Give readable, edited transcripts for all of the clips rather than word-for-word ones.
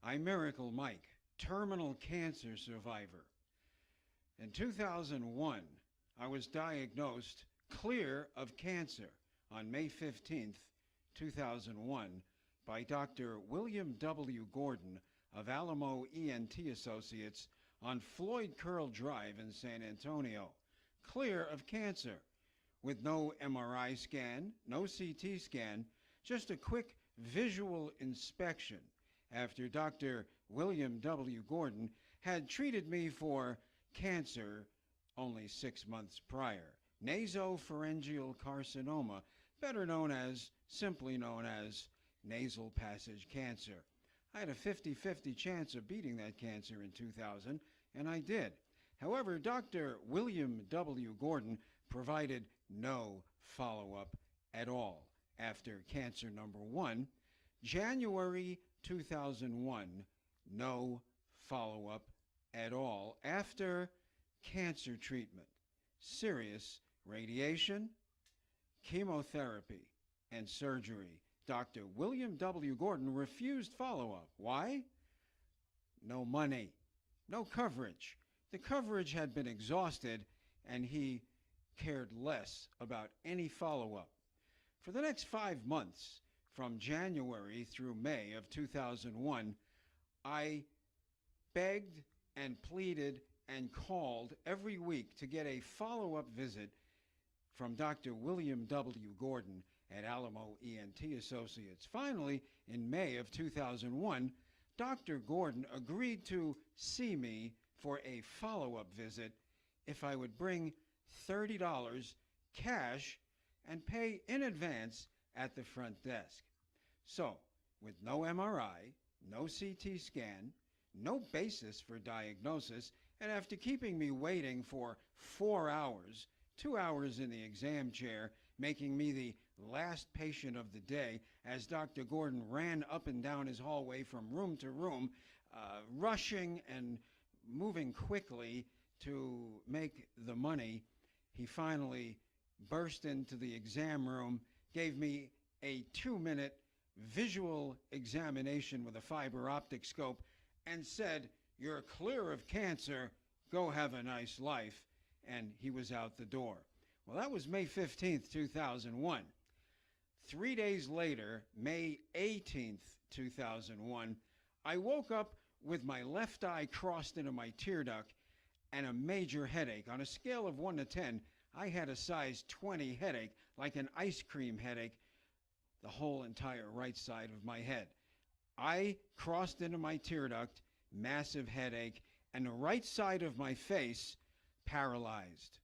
I'm Miracle Mike, terminal cancer survivor. In 2001, I was diagnosed clear of cancer on May 15th, 2001, by Dr. William W. Gordon of Alamo ENT Associates on Floyd Drive in San Antonio, clear of cancer, with no MRI scan, no CT scan, just a quick visual inspection after Dr. William W. Gordon had treated me for cancer only 6 months prior, nasopharyngeal carcinoma, simply known as nasal passage cancer. I had a 50-50 chance of beating that cancer in 2000, and I did. However, Dr. William W. Gordon provided no follow-up at all after cancer number 1, January 2001, no follow-up at all after cancer treatment, serious radiation, chemotherapy, and surgery. Dr. William W. Gordon refused follow-up. Why? No money, no coverage. The coverage had been exhausted, and he cared less about any follow-up. For the next 5 months, from January through May of 2001, I begged and pleaded and called every week to get a follow-up visit from Dr. William W. Gordon at Alamo ENT Associates. Finally, in May of 2001, Dr. Gordon agreed to see me for a follow-up visit if I would bring $30 cash and pay in advance at the front desk. So, with no MRI, no CT scan, no basis for diagnosis, and after keeping me waiting for 4 hours, 2 hours in the exam chair, making me the last patient of the day as Dr. Gordon ran up and down his hallway from room to room, rushing and moving quickly to make the money, he finally burst into the exam room, gave me a 2-minute visual examination with a fiber optic scope, and said, "You're clear of cancer, go have a nice life," and he was out the door. Well, that was May 15th, 2001. 3 days later, May 18th, 2001, I woke up with my left eye crossed into my tear duct and a major headache. On a scale of 1 to 10, I had a size 20 headache, like an ice cream headache, the whole entire right side of my head. I crossed into my tear duct, massive headache, and the right side of my face paralyzed.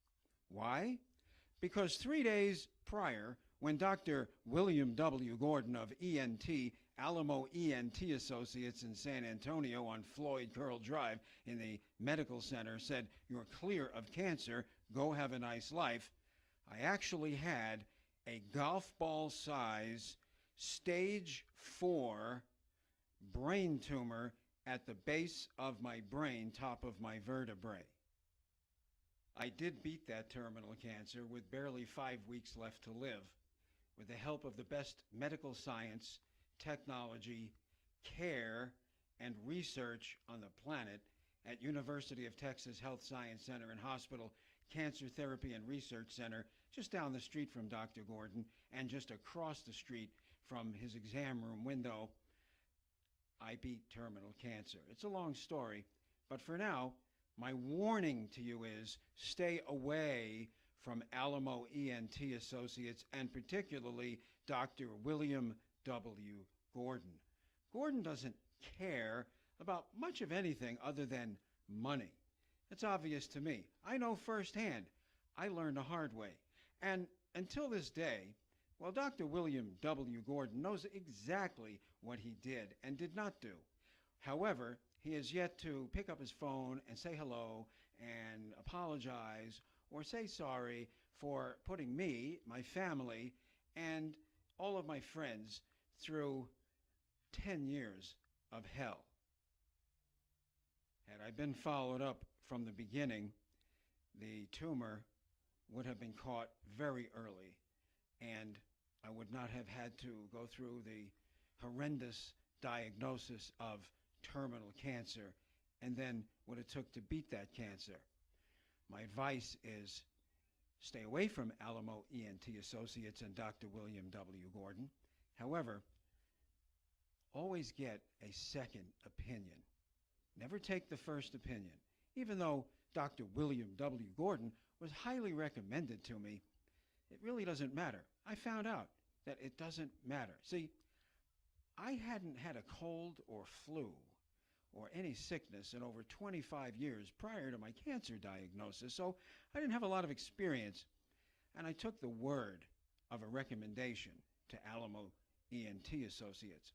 Why? Because 3 days prior, when Dr. William W. Gordon of Alamo ENT Associates in San Antonio on Floyd Drive in the medical center said, "You're clear of cancer, go have a nice life," I actually had a golf ball size stage 4 brain tumor at the base of my brain, top of my vertebrae. I did beat that terminal cancer with barely 5 weeks left to live, with the help of the best medical science, technology, care, and research on the planet at University of Texas Health Science Center and Hospital Cancer Therapy and Research Center, just down the street from Dr. Gordon and just across the street from his exam room window. I beat terminal cancer. It's a long story, but for now, my warning to you is stay away from Alamo ENT Associates and particularly Dr. William W. Gordon. Gordon doesn't care about much of anything other than money. It's obvious to me. I know firsthand. I learned the hard way. And until this day, well, Dr. William W. Gordon knows exactly what he did and did not do. However, he has yet to pick up his phone and say hello and apologize or say sorry for putting me, my family, and all of my friends through 10 years of hell. Had I been followed up from the beginning, the tumor would have been caught very early, and I would not have had to go through the horrendous diagnosis of terminal cancer and then what it took to beat that cancer. My advice is stay away from Alamo ENT Associates and Dr. William W. Gordon. However, always get a second opinion. Never take the first opinion. Even though Dr. William W. Gordon was highly recommended to me, it really doesn't matter. I found out that it doesn't matter. See, I hadn't had a cold or flu or any sickness in over 25 years prior to my cancer diagnosis, so I didn't have a lot of experience, and I took the word of a recommendation to Alamo ENT Associates.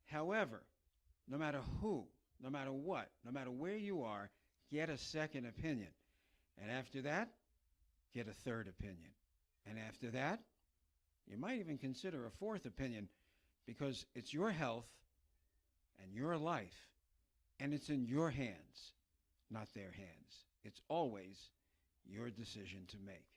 However, no matter who, no matter what, no matter where you are, get a second opinion. And after that, get a third opinion. And after that, you might even consider a fourth opinion, because it's your health and your life, and it's in your hands, not their hands. It's always your decision to make.